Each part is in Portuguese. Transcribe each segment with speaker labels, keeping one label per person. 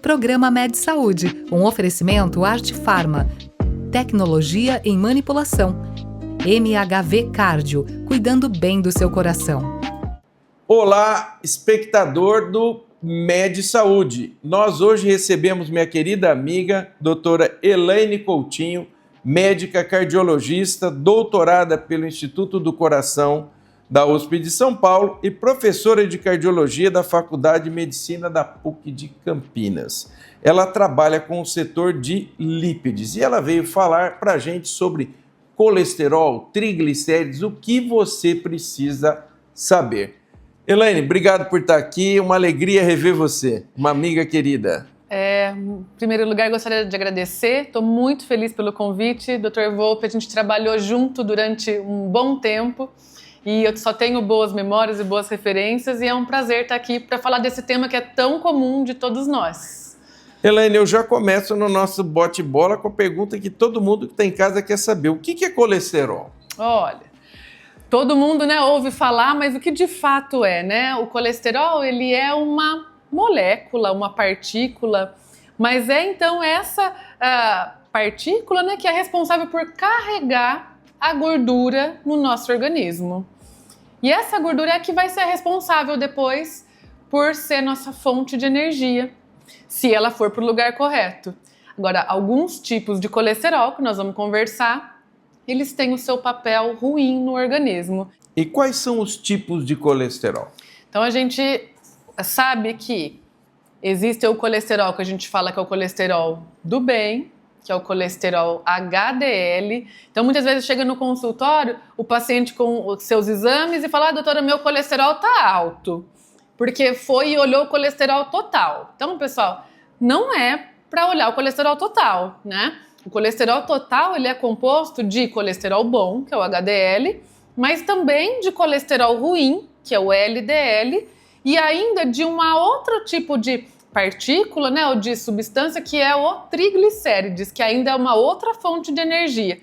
Speaker 1: Programa Med Saúde, um oferecimento Arte Farma. Tecnologia em manipulação. MHV Cardio, cuidando bem do seu coração.
Speaker 2: Olá, espectador do Med Saúde. Nós hoje recebemos minha querida amiga, doutora Elaine Coutinho, médica cardiologista, doutorada pelo Instituto do Coração da USP de São Paulo e professora de cardiologia da Faculdade de Medicina da PUC de Campinas. Ela trabalha com o setor de lípides e ela veio falar para a gente sobre colesterol, triglicéridos, o que você precisa saber. Elaine, obrigado por estar aqui, uma alegria rever você, uma amiga querida.
Speaker 3: Em primeiro lugar, gostaria de agradecer, estou muito feliz pelo convite. Dr. Volpi, a gente trabalhou junto durante um bom tempo e eu só tenho boas memórias e boas referências e é um prazer estar aqui para falar desse tema que é tão comum de todos nós.
Speaker 2: Elaine, eu já começo no nosso bate-bola com a pergunta que todo mundo que está em casa quer saber. O que é colesterol?
Speaker 3: Olha, todo mundo, ouve falar, mas o que de fato é, né? O colesterol, ele é uma molécula, uma partícula, mas é então essa partícula, né, que é responsável por carregar a gordura no nosso organismo. E essa gordura é a que vai ser responsável depois por ser nossa fonte de energia, se ela for para o lugar correto. Agora, alguns tipos de colesterol que nós vamos conversar, eles têm o seu papel ruim no organismo.
Speaker 2: E quais são os tipos de colesterol?
Speaker 3: Então a gente sabe que existe o colesterol que a gente fala que é o colesterol do bem, que é o colesterol HDL. Então, muitas vezes chega no consultório o paciente com os seus exames e fala: doutora, meu colesterol tá alto, porque foi e olhou o colesterol total. Então, pessoal, não é para olhar o colesterol total, né? O colesterol total, ele é composto de colesterol bom, que é o HDL, mas também de colesterol ruim, que é o LDL, e ainda de uma outro tipo de partícula, né, ou de substância, que é o triglicérides, que ainda é uma outra fonte de energia.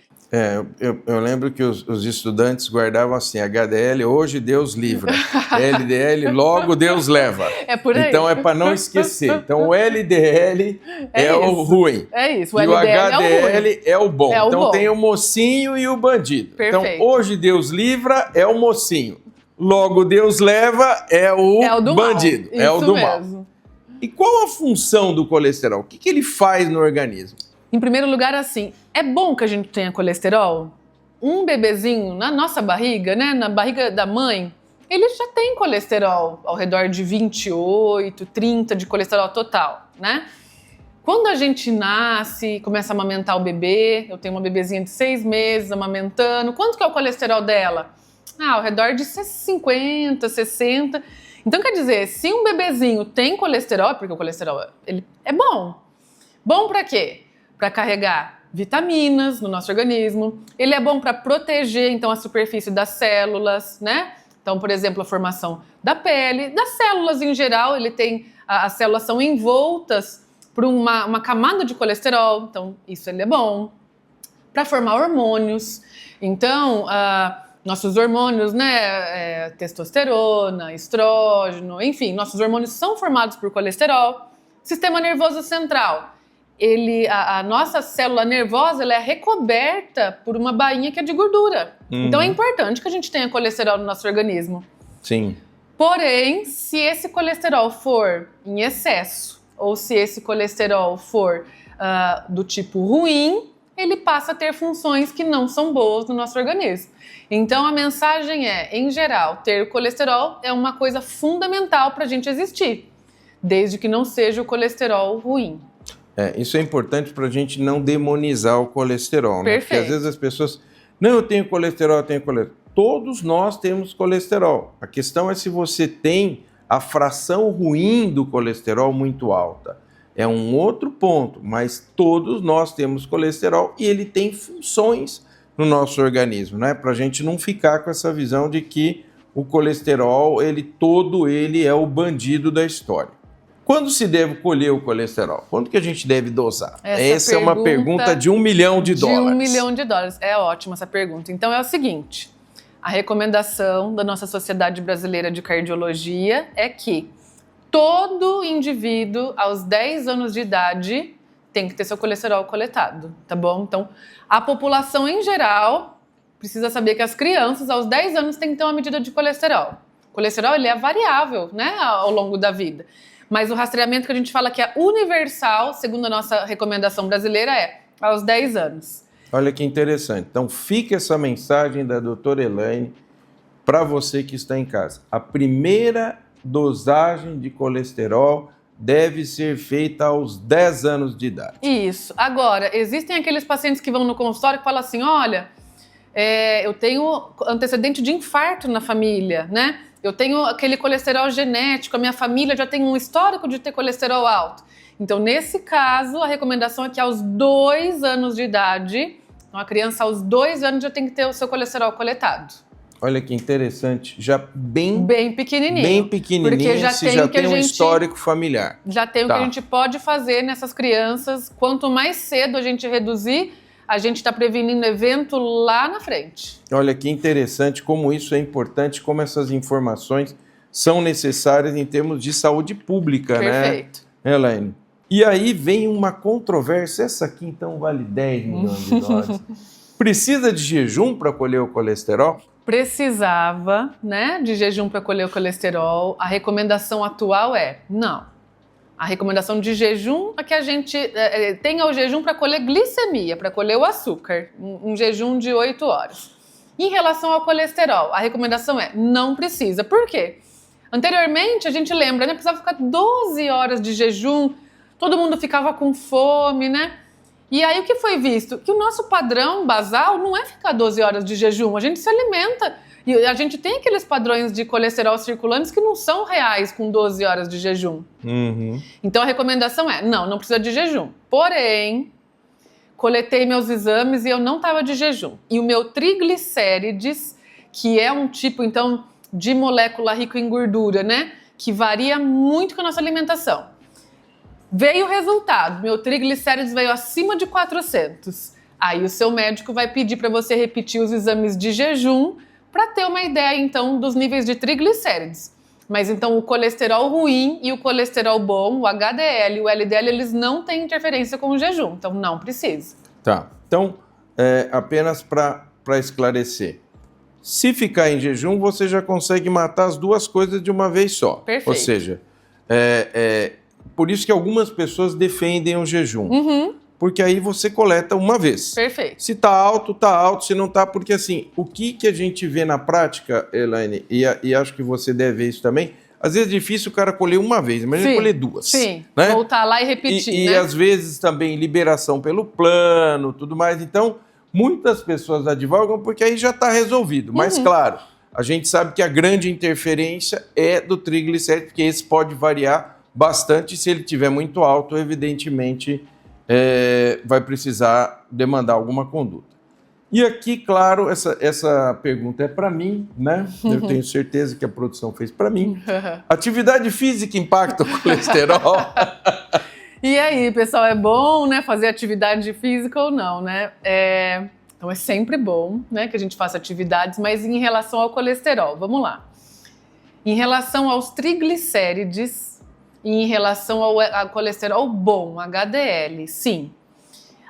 Speaker 2: Eu lembro que os estudantes guardavam assim: HDL, hoje Deus livra, LDL, logo Deus leva.
Speaker 3: É por aí.
Speaker 2: Então é para não esquecer. Então o LDL é o ruim.
Speaker 3: É isso, o
Speaker 2: e
Speaker 3: LDL
Speaker 2: o HDL é o bom.
Speaker 3: É o
Speaker 2: então
Speaker 3: bom.
Speaker 2: tem o mocinho e o bandido.
Speaker 3: Perfeito.
Speaker 2: Então hoje Deus livra é o mocinho. Logo Deus leva é o
Speaker 3: do
Speaker 2: bandido,
Speaker 3: mal.
Speaker 2: é o do
Speaker 3: mesmo.
Speaker 2: mal. E qual a função do colesterol? O que ele faz no organismo?
Speaker 3: Em primeiro lugar, assim, é bom que a gente tenha colesterol? Um bebezinho na nossa barriga, né, na barriga da mãe, ele já tem colesterol ao redor de 28, 30 de colesterol total, né? Quando a gente nasce, começa a amamentar o bebê, eu tenho uma bebezinha de 6 meses amamentando, quanto que é o colesterol dela? Ao redor de 50, 60. Então, quer dizer, se um bebezinho tem colesterol, porque o colesterol ele é bom. Bom para quê? Para carregar vitaminas no nosso organismo. Ele é bom para proteger, então, a superfície das células, né? Então, por exemplo, a formação da pele, das células em geral. Ele tem, as células são envoltas por uma camada de colesterol, então isso ele é bom. Para formar hormônios. Então, nossos hormônios, né, testosterona, estrógeno, enfim, nossos hormônios são formados por colesterol. Sistema nervoso central, a nossa célula nervosa, ela é recoberta por uma bainha que é de gordura. Então é importante que a gente tenha colesterol no nosso organismo.
Speaker 2: Sim.
Speaker 3: Porém, se esse colesterol for em excesso, ou se esse colesterol for do tipo ruim, ele passa a ter funções que não são boas no nosso organismo. Então, a mensagem é, em geral, ter colesterol é uma coisa fundamental para a gente existir, desde que não seja o colesterol ruim.
Speaker 2: Isso é importante para a gente não demonizar o colesterol, né?
Speaker 3: Perfeito.
Speaker 2: Porque às vezes as pessoas, não, eu tenho colesterol. Todos nós temos colesterol. A questão é se você tem a fração ruim do colesterol muito alta. É um outro ponto, mas todos nós temos colesterol e ele tem funções no nosso organismo, né? Para a gente não ficar com essa visão de que o colesterol, ele é o bandido da história. Quando se deve colher o colesterol? Quando que a gente deve dosar? Essa é uma pergunta de $1 milhão. De
Speaker 3: $1 milhão. É ótima essa pergunta. Então é o seguinte, a recomendação da nossa Sociedade Brasileira de Cardiologia é que todo indivíduo aos 10 anos de idade tem que ter seu colesterol coletado, tá bom? Então, a população em geral precisa saber que as crianças aos 10 anos têm que ter uma medida de colesterol. O colesterol, ele é variável, né, ao longo da vida. Mas o rastreamento que a gente fala que é universal, segundo a nossa recomendação brasileira, é aos 10 anos.
Speaker 2: Olha que interessante. Então, fica essa mensagem da doutora Elaine para você que está em casa. A primeira dosagem de colesterol deve ser feita aos 10 anos de idade.
Speaker 3: Isso. Agora, existem aqueles pacientes que vão no consultório e falam assim, olha, eu tenho antecedente de infarto na família, né? Eu tenho aquele colesterol genético, a minha família já tem um histórico de ter colesterol alto. Então, nesse caso, a recomendação é que aos 2 anos de idade, uma criança aos 2 anos já tem que ter o seu colesterol coletado.
Speaker 2: Olha que interessante, já bem
Speaker 3: pequenininho.
Speaker 2: Bem pequenininho,
Speaker 3: porque já tem
Speaker 2: um histórico familiar.
Speaker 3: Já tem o que a gente pode fazer nessas crianças. Quanto mais cedo a gente reduzir, a gente está prevenindo evento lá na frente.
Speaker 2: Olha que interessante como isso é importante, como essas informações são necessárias em termos de saúde pública,
Speaker 3: Perfeito.
Speaker 2: Né, Elaine? E aí vem uma controvérsia, essa aqui então vale 10 milhões de dólares. Precisa de jejum para colher o colesterol?
Speaker 3: Precisava, né, de jejum para colher o colesterol. A recomendação atual é não. A recomendação de jejum é que a gente tenha o jejum para colher glicemia, para colher o açúcar, um jejum de 8 horas. Em relação ao colesterol, a recomendação é não precisa. Por quê? Anteriormente, a gente lembra, né, precisava ficar 12 horas de jejum, todo mundo ficava com fome, né? E aí o que foi visto? Que o nosso padrão basal não é ficar 12 horas de jejum, a gente se alimenta. E a gente tem aqueles padrões de colesterol circulantes que não são reais com 12 horas de jejum.
Speaker 2: Uhum.
Speaker 3: Então a recomendação é, não precisa de jejum. Porém, coletei meus exames e eu não estava de jejum. E o meu triglicérides, que é um tipo, então, de molécula rica em gordura, né? Que varia muito com a nossa alimentação. Veio o resultado, meu triglicérides veio acima de 400. Aí o seu médico vai pedir para você repetir os exames de jejum para ter uma ideia, então, dos níveis de triglicérides. Mas, então, o colesterol ruim e o colesterol bom, o HDL e o LDL, eles não têm interferência com o jejum, então não precisa.
Speaker 2: Tá, então, apenas para esclarecer. Se ficar em jejum, você já consegue matar as duas coisas de uma vez só.
Speaker 3: Perfeito.
Speaker 2: Ou seja, por isso que algumas pessoas defendem o jejum.
Speaker 3: Uhum.
Speaker 2: Porque aí você coleta uma vez.
Speaker 3: Perfeito.
Speaker 2: Se tá alto, se não tá, porque assim, o que a gente vê na prática, Elaine, e acho que você deve ver isso também, às vezes é difícil o cara colher uma vez, mas ele colher duas.
Speaker 3: Sim,
Speaker 2: né?
Speaker 3: Voltar lá e repetir,
Speaker 2: E às vezes também liberação pelo plano, tudo mais. Então, muitas pessoas advogam porque aí já está resolvido. Mas, claro, a gente sabe que a grande interferência é do triglicérido, porque esse pode variar bastante. Se ele estiver muito alto, evidentemente, vai precisar demandar alguma conduta. E aqui, claro, essa pergunta é para mim, né? Eu tenho certeza que a produção fez para mim. Atividade física impacta o colesterol?
Speaker 3: E aí, pessoal, é bom, né, fazer atividade física ou não, né? Então é sempre bom, né, que a gente faça atividades, mas em relação ao colesterol, vamos lá. Em relação aos triglicérides e em relação ao colesterol bom, HDL, sim,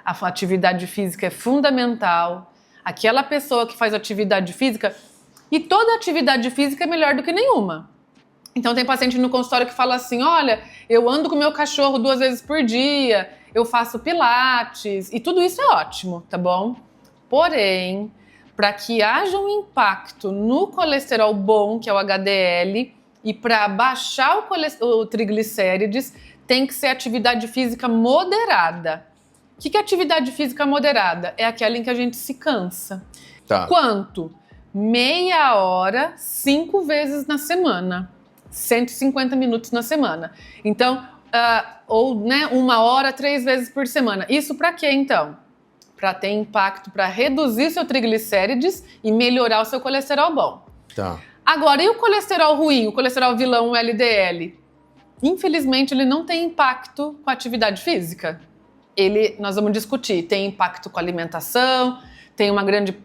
Speaker 3: a atividade física é fundamental. Aquela pessoa que faz atividade física, e toda atividade física é melhor do que nenhuma. Então tem paciente no consultório que fala assim, olha, eu ando com o meu cachorro 2 vezes por dia, eu faço pilates, e tudo isso é ótimo, tá bom? Porém, para que haja um impacto no colesterol bom, que é o HDL, e para baixar o triglicérides, tem que ser atividade física moderada. O que é atividade física moderada? É aquela em que a gente se cansa.
Speaker 2: Tá.
Speaker 3: Quanto? Meia hora, 5 vezes na semana. 150 minutos na semana. Então, ou né, 1 hora, 3 vezes por semana. Isso para quê, então? Para ter impacto, para reduzir seu triglicérides e melhorar o seu colesterol bom.
Speaker 2: Tá.
Speaker 3: Agora, e o colesterol ruim, o colesterol vilão, o LDL? Infelizmente, ele não tem impacto com a atividade física. Nós vamos discutir, tem impacto com a alimentação, tem uma grande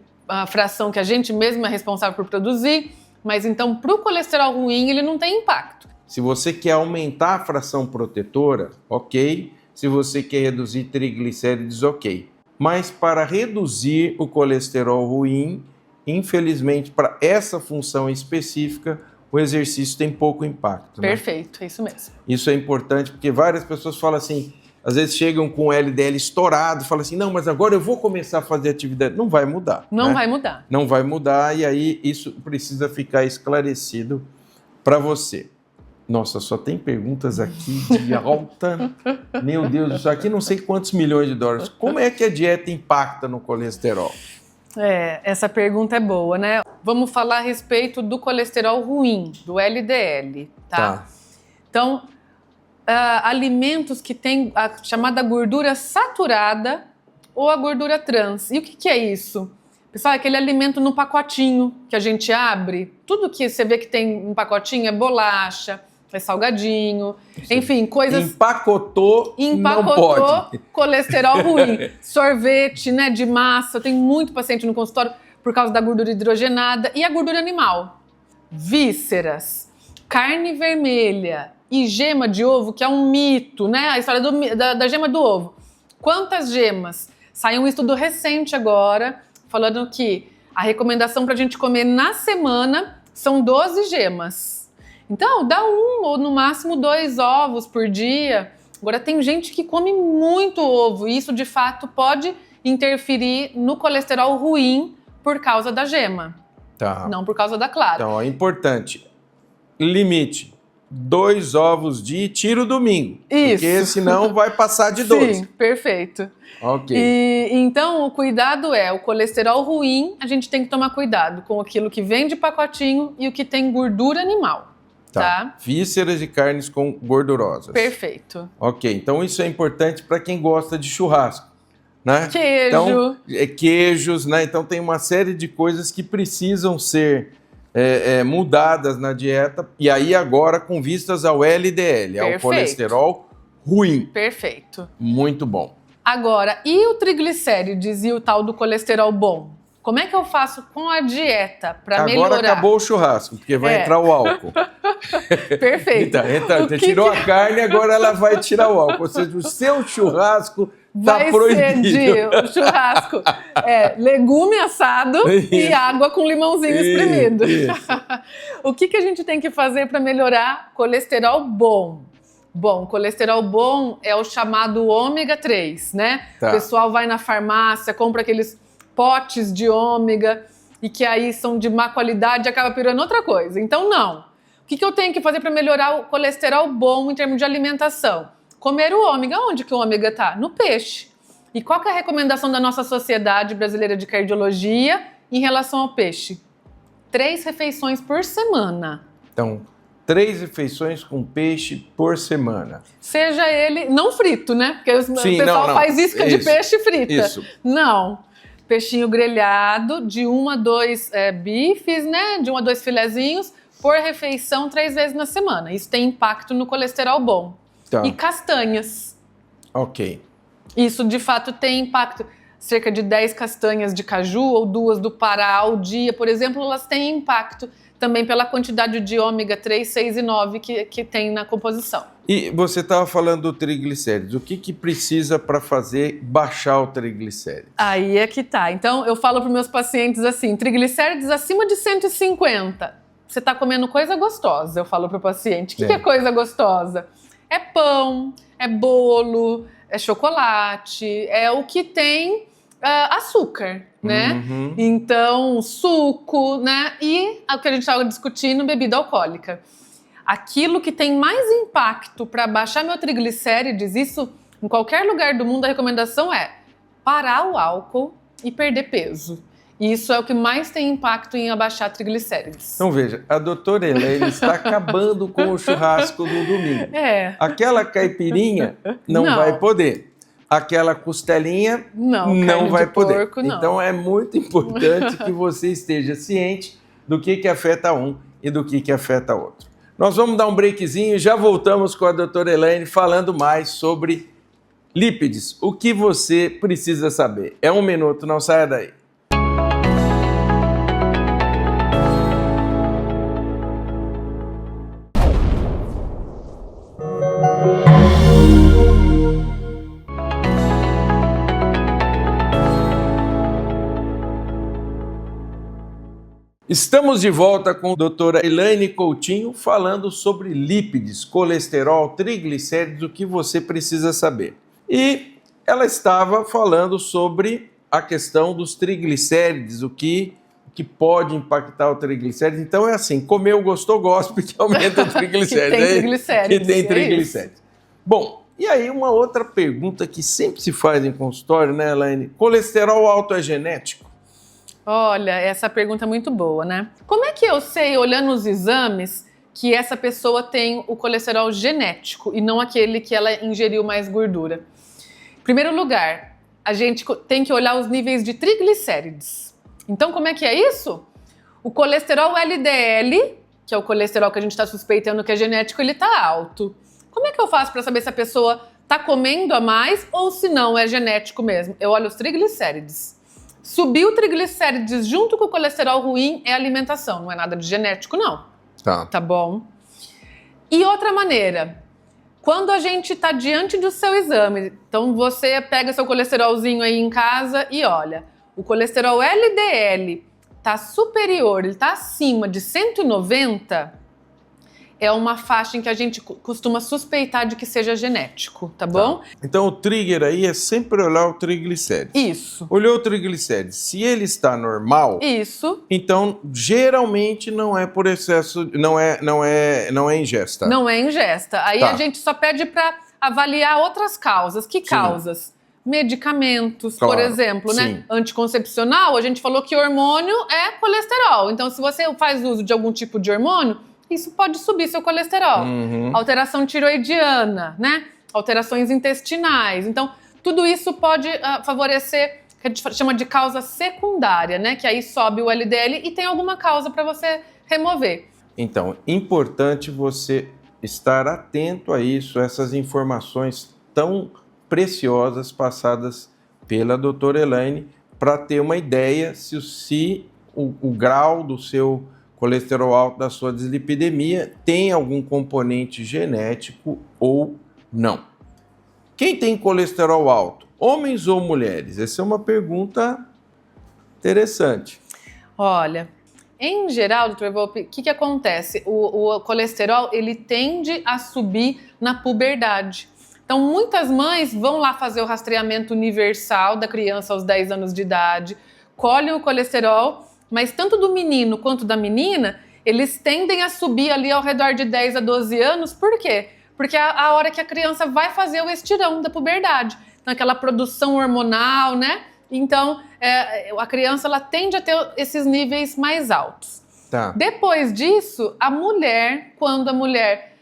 Speaker 3: fração que a gente mesmo é responsável por produzir, mas então para o colesterol ruim ele não tem impacto.
Speaker 2: Se você quer aumentar a fração protetora, ok. Se você quer reduzir triglicéridos, ok. Mas para reduzir o colesterol ruim, infelizmente, para essa função específica, o exercício tem pouco impacto.
Speaker 3: Perfeito, é isso mesmo.
Speaker 2: Isso é importante porque várias pessoas falam assim, às vezes chegam com o LDL estourado, falam assim, não, mas agora eu vou começar a fazer atividade. Não vai mudar.
Speaker 3: Não vai mudar.
Speaker 2: Não vai mudar e aí isso precisa ficar esclarecido para você. Nossa, só tem perguntas aqui de alta... Meu Deus, isso aqui não sei quantos milhões de dólares. Como é que a dieta impacta no colesterol?
Speaker 3: Essa pergunta é boa, né? Vamos falar a respeito do colesterol ruim, do LDL, tá? Então, alimentos que têm a chamada gordura saturada ou a gordura trans. E o que é isso? Pessoal, é aquele alimento no pacotinho que a gente abre. Tudo que você vê que tem um pacotinho é bolacha, é salgadinho, enfim, coisas...
Speaker 2: Empacotou, não pode.
Speaker 3: Colesterol ruim. Sorvete, né, de massa. Tem muito paciente no consultório por causa da gordura hidrogenada. E a gordura animal. Vísceras, carne vermelha e gema de ovo, que é um mito, né? A história da gema do ovo. Quantas gemas? Saiu um estudo recente agora, falando que a recomendação para a gente comer na semana são 12 gemas. Então, dá 1 ou no máximo 2 ovos por dia. Agora, tem gente que come muito ovo e isso, de fato, pode interferir no colesterol ruim por causa da gema. Não por causa da clara.
Speaker 2: Então, é importante. Limite. 2 ovos dia, tira o domingo.
Speaker 3: Isso.
Speaker 2: Porque senão vai passar de 12.
Speaker 3: Sim, perfeito.
Speaker 2: Ok.
Speaker 3: Então, o cuidado o colesterol ruim, a gente tem que tomar cuidado com aquilo que vem de pacotinho e o que tem gordura animal. Tá?
Speaker 2: Vísceras e carnes gordurosa.
Speaker 3: Perfeito.
Speaker 2: Ok, então isso é importante para quem gosta de churrasco, né?
Speaker 3: Queijo.
Speaker 2: Então, queijos, né? Então tem uma série de coisas que precisam ser mudadas na dieta e aí agora com vistas ao LDL, ao colesterol ruim.
Speaker 3: Perfeito.
Speaker 2: Muito bom.
Speaker 3: Agora, e o triglicérides e o tal do colesterol bom? Como é que eu faço com a dieta para melhorar?
Speaker 2: Agora acabou o churrasco, porque vai entrar o álcool.
Speaker 3: Perfeito.
Speaker 2: Então, tirou a carne, agora ela vai tirar o álcool. Ou seja, o seu churrasco está proibido.
Speaker 3: O churrasco legume assado e água com limãozinho espremido. O que a gente tem que fazer para melhorar colesterol bom? Bom, colesterol bom é o chamado ômega 3, né? O pessoal vai na farmácia, compra aqueles potes de ômega e que aí são de má qualidade e acaba virando outra coisa. Então, não. O que eu tenho que fazer para melhorar o colesterol bom em termos de alimentação? Comer o ômega. Onde que o ômega está? No peixe. E qual que é a recomendação da nossa Sociedade Brasileira de Cardiologia em relação ao peixe? 3 refeições por semana.
Speaker 2: Então, 3 refeições com peixe por semana.
Speaker 3: Seja ele não frito, né? Porque o pessoal faz isca de peixe frita.
Speaker 2: Isso.
Speaker 3: Não. Peixinho grelhado, de 1 a 2 bifes, né? De 1 a 2 filezinhos por refeição 3 vezes na semana. Isso tem impacto no colesterol bom. E castanhas.
Speaker 2: Ok.
Speaker 3: Isso, de fato, tem impacto. Cerca de 10 castanhas de caju ou 2 do Pará ao dia, por exemplo, elas têm impacto também pela quantidade de ômega 3, 6 e 9 que tem na composição.
Speaker 2: E você estava falando do triglicérides. O que precisa para fazer baixar o triglicérides?
Speaker 3: Aí é que tá. Então, eu falo para meus pacientes assim, triglicérides acima de 150. Você está comendo coisa gostosa, eu falo para o paciente. O que é coisa gostosa? É pão, é bolo, é chocolate, é o que tem açúcar, né?
Speaker 2: Uhum.
Speaker 3: Então, suco, né? E o que a gente estava discutindo, bebida alcoólica. Aquilo que tem mais impacto para baixar meu triglicérides, isso em qualquer lugar do mundo, a recomendação é parar o álcool e perder peso. E isso é o que mais tem impacto em abaixar triglicérides.
Speaker 2: Então veja, a doutora Elaine está acabando com o churrasco do domingo. Aquela caipirinha não vai poder. Aquela costelinha não vai poder.
Speaker 3: Porco, não.
Speaker 2: Então é muito importante que você esteja ciente do que afeta um e do que afeta outro. Nós vamos dar um breakzinho e já voltamos com a doutora Elaine falando mais sobre lípides. O que você precisa saber? É 1 minuto, não saia daí. Estamos de volta com a doutora Elaine Coutinho falando sobre lípides, colesterol, triglicéridos, o que você precisa saber. E ela estava falando sobre a questão dos triglicéridos, o que pode impactar o triglicérides. Então é assim, comeu, gostou, gospe, que aumenta o triglicérides.
Speaker 3: Que tem triglicérides.
Speaker 2: Que tem triglicérides. Bom, e aí uma outra pergunta que sempre se faz em consultório, né, Elaine? Colesterol alto é genético?
Speaker 3: Olha, essa pergunta é muito boa, né? Como é que eu sei, olhando os exames, que essa pessoa tem o colesterol genético e não aquele que ela ingeriu mais gordura? Em primeiro lugar, a gente tem que olhar os níveis de triglicérides. Então, como é que é isso? O colesterol LDL, que é o colesterol que a gente está suspeitando que é genético, ele está alto. Como é que eu faço para saber se a pessoa está comendo a mais ou se não é genético mesmo? Eu olho os triglicérides. Subiu o triglicérides junto com o colesterol ruim é alimentação, não é nada de genético, não. Tá bom? E outra maneira, quando a gente está diante do seu exame, então você pega seu colesterolzinho aí em casa e olha, o colesterol LDL está superior, ele está acima de 190, é uma faixa em que a gente costuma suspeitar de que seja genético, tá bom?
Speaker 2: Então o trigger aí é sempre olhar o triglicérides.
Speaker 3: Isso.
Speaker 2: Olhou o triglicérides, se ele está normal,
Speaker 3: isso.
Speaker 2: Então geralmente não é por excesso, não é ingesta.
Speaker 3: Não é ingesta. Aí a gente só pede para avaliar outras causas. Que causas? Medicamentos, por exemplo, né? Anticoncepcional, a gente falou que hormônio é colesterol. Então, se você faz uso de algum tipo de hormônio, isso pode subir seu colesterol. Alteração tiroidiana, né? Alterações intestinais. Então, tudo isso pode favorecer, que a gente chama de causa secundária, né? Que aí sobe o LDL e tem alguma causa para você remover.
Speaker 2: Então, importante você estar atento a isso, essas informações tão preciosas passadas pela doutora Elaine, para ter uma ideia se o grau do seu colesterol alto, da sua dislipidemia, tem algum componente genético ou não. Quem tem colesterol alto, homens ou mulheres? Essa é uma pergunta interessante.
Speaker 3: Olha, em geral, Dr. Volpi, o que acontece? O colesterol, ele tende a subir na puberdade. Então, muitas mães vão lá fazer o rastreamento universal da criança aos 10 anos de idade, colhem o colesterol, mas tanto do menino quanto da menina, eles tendem a subir ali ao redor de 10 a 12 anos. Por quê? Porque é a hora que a criança vai fazer o estirão da puberdade. Então, aquela produção hormonal, né? Então, a criança ela tende a ter esses níveis mais altos. Depois disso, a mulher, quando a mulher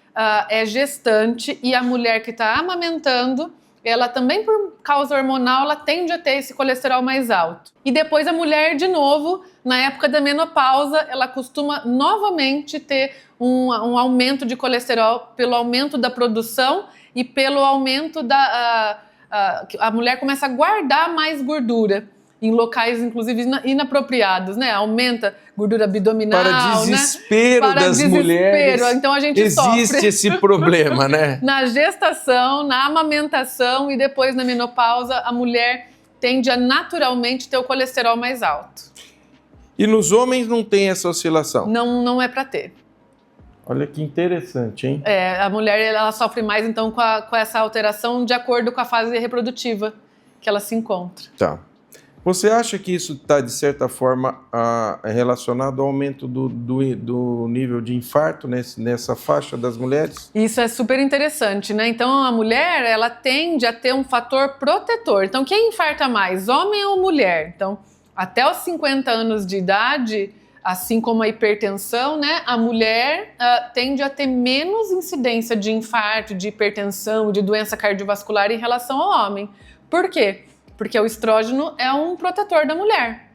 Speaker 3: é gestante e a mulher que está amamentando, ela também, por causa hormonal, ela tende a ter esse colesterol mais alto. E depois a mulher, de novo, na época da menopausa, ela costuma novamente ter um aumento de colesterol pelo aumento da produção e pelo aumento da... a mulher começa a guardar mais gordura em locais, inclusive, inapropriados, né? Aumenta gordura abdominal,
Speaker 2: para desespero, né? Das mulheres.
Speaker 3: Então a gente
Speaker 2: existe esse problema, né?
Speaker 3: Na gestação, na amamentação e depois na menopausa, a mulher tende a naturalmente ter o colesterol mais alto.
Speaker 2: E nos homens não tem essa oscilação?
Speaker 3: Não é para ter.
Speaker 2: Olha que interessante, hein?
Speaker 3: A mulher ela sofre mais então com essa alteração de acordo com a fase reprodutiva que ela se encontra.
Speaker 2: Tá. Você acha que isso está, de certa forma, relacionado ao aumento do nível de infarto nessa faixa das mulheres?
Speaker 3: Isso é super interessante, né? Então, a mulher, ela tende a ter um fator protetor. Então, quem infarta mais, homem ou mulher? Então, até os 50 anos de idade, assim como a hipertensão, né? A mulher tende a ter menos incidência de infarto, de hipertensão, de doença cardiovascular em relação ao homem. Por quê? Porque o estrógeno é um protetor da mulher.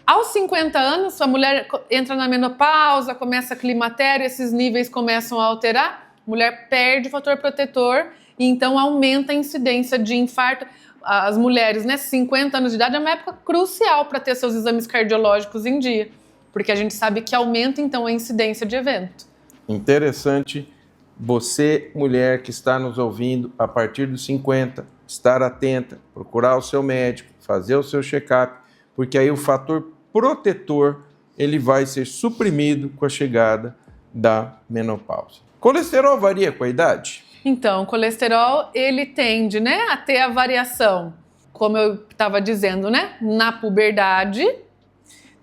Speaker 3: Aos 50 anos, a mulher entra na menopausa, começa climatério, esses níveis começam a alterar, a mulher perde o fator protetor e então aumenta a incidência de infarto. As mulheres, né, 50 anos de idade é uma época crucial para ter seus exames cardiológicos em dia, porque a gente sabe que aumenta então a incidência de evento.
Speaker 2: Interessante. Você, mulher que está nos ouvindo, a partir dos 50, estar atenta, procurar o seu médico, fazer o seu check-up, porque aí o fator protetor ele vai ser suprimido com a chegada da menopausa. Colesterol varia com a idade?
Speaker 3: Então, o colesterol, ele tende, né, a ter a variação, como eu estava dizendo, né, na puberdade.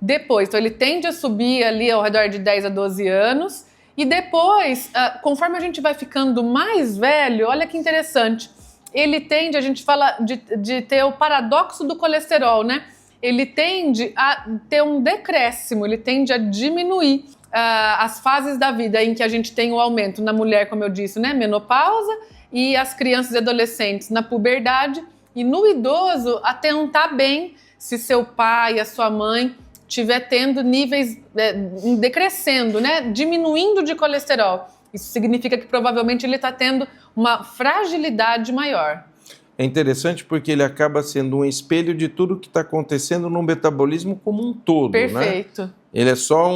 Speaker 3: Depois, então ele tende a subir ali ao redor de 10 a 12 anos. E depois, conforme a gente vai ficando mais velho, olha que interessante, ele tende, a gente fala de ter o paradoxo do colesterol, né? Ele tende a ter um decréscimo, ele tende a diminuir as fases da vida em que a gente tem o aumento na mulher, como eu disse, né? Menopausa, e as crianças e adolescentes na puberdade. E no idoso, atentar bem se seu pai e a sua mãe estiver tendo níveis decrescendo, né? Diminuindo de colesterol. Isso significa que provavelmente ele está tendo uma fragilidade maior.
Speaker 2: É interessante porque ele acaba sendo um espelho de tudo que está acontecendo no metabolismo como um todo,
Speaker 3: Perfeito.
Speaker 2: né? Ele é só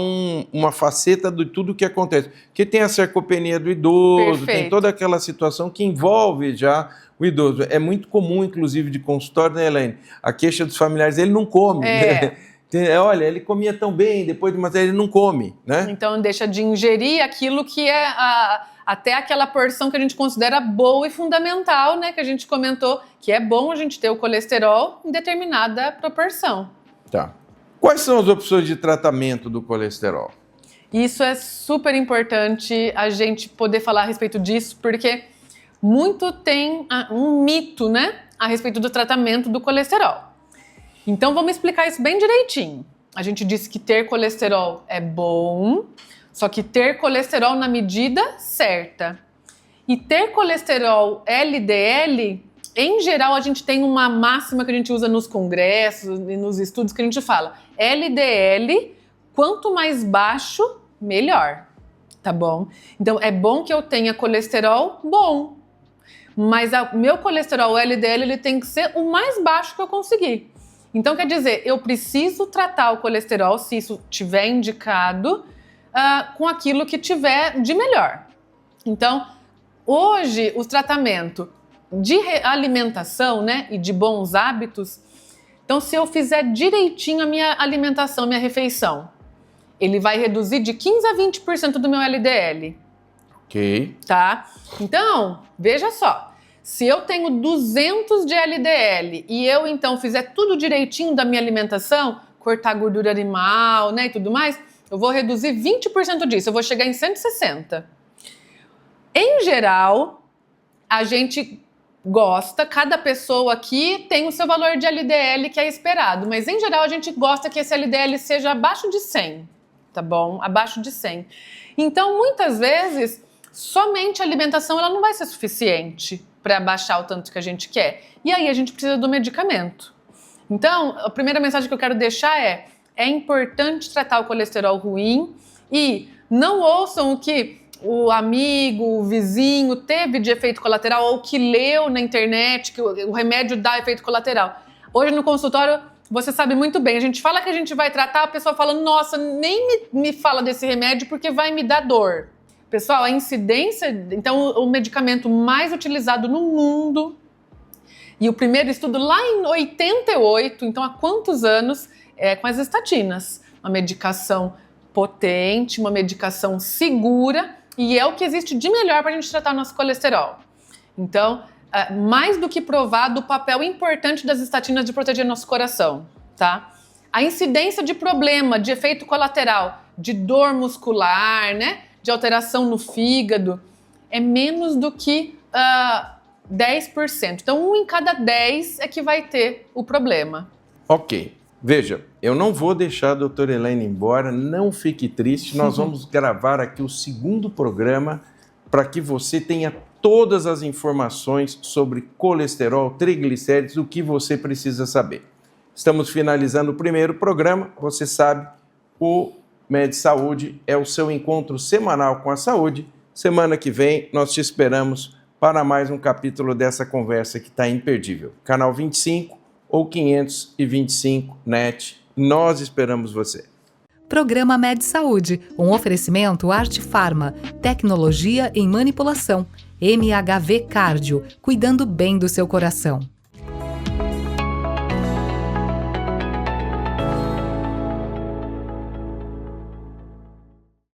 Speaker 2: uma faceta de tudo que acontece. Porque tem a sarcopenia do idoso, tem toda aquela situação que envolve já o idoso. É muito comum, inclusive, de consultório, né, Elaine? A queixa dos familiares, ele não come. Olha, ele comia tão bem, depois de uma ele não come, né? Então
Speaker 3: deixa de ingerir aquilo que é até aquela porção que a gente considera boa e fundamental, né? Que a gente comentou que é bom a gente ter o colesterol em determinada proporção.
Speaker 2: Tá. Quais são as opções de tratamento do colesterol?
Speaker 3: Isso é super importante a gente poder falar a respeito disso, porque muito tem um mito, né? A respeito do tratamento do colesterol. Então vamos explicar isso bem direitinho. A gente disse que ter colesterol é bom, só que ter colesterol na medida certa. E ter colesterol LDL, em geral a gente tem uma máxima que a gente usa nos congressos e nos estudos que a gente fala. LDL, quanto mais baixo, melhor, tá bom? Então é bom que eu tenha colesterol bom, mas o meu colesterol LDL ele tem que ser o mais baixo que eu conseguir. Então, quer dizer, eu preciso tratar o colesterol, se isso tiver indicado, com aquilo que tiver de melhor. Então, hoje, o tratamento de alimentação, né, e de bons hábitos, então, se eu fizer direitinho a minha alimentação, minha refeição, ele vai reduzir de 15% a 20% do meu LDL.
Speaker 2: Ok.
Speaker 3: Tá? Então, veja só. Se eu tenho 200 de LDL e eu, então, fizer tudo direitinho da minha alimentação, cortar gordura animal, né, e tudo mais, eu vou reduzir 20% disso, eu vou chegar em 160. Em geral, a gente gosta, cada pessoa aqui tem o seu valor de LDL que é esperado, mas em geral a gente gosta que esse LDL seja abaixo de 100, tá bom? Abaixo de 100. Então, muitas vezes, somente a alimentação ela não vai ser suficiente para baixar o tanto que a gente quer. E aí a gente precisa do medicamento. Então, a primeira mensagem que eu quero deixar é importante tratar o colesterol ruim e não ouçam o que o amigo, o vizinho teve de efeito colateral ou que leu na internet que o remédio dá efeito colateral. Hoje no consultório, você sabe muito bem, a gente fala que a gente vai tratar, a pessoa fala, nossa, nem me fala desse remédio porque vai me dar dor. Pessoal, a incidência, então o medicamento mais utilizado no mundo, e o primeiro estudo lá em 88, então há quantos anos, é com as estatinas. Uma medicação potente, uma medicação segura, e é o que existe de melhor para a gente tratar o nosso colesterol. Então, mais do que provado o papel importante das estatinas de proteger nosso coração, tá? A incidência de problema, de efeito colateral, de dor muscular, né? De alteração no fígado, é menos do que 10%. Então, 1 em cada 10 é que vai ter o problema.
Speaker 2: Ok. Veja, eu não vou deixar a doutora Elaine embora, não fique triste. Nós vamos gravar aqui o segundo programa para que você tenha todas as informações sobre colesterol, triglicéridos, o que você precisa saber. Estamos finalizando o primeiro programa. Você sabe, o Med Saúde é o seu encontro semanal com a saúde. Semana que vem nós te esperamos para mais um capítulo dessa conversa que está imperdível. Canal 25 ou 525 NET. Nós esperamos você.
Speaker 1: Programa Med Saúde, um oferecimento Arte Farma, tecnologia em manipulação, MHV Cardio, cuidando bem do seu coração.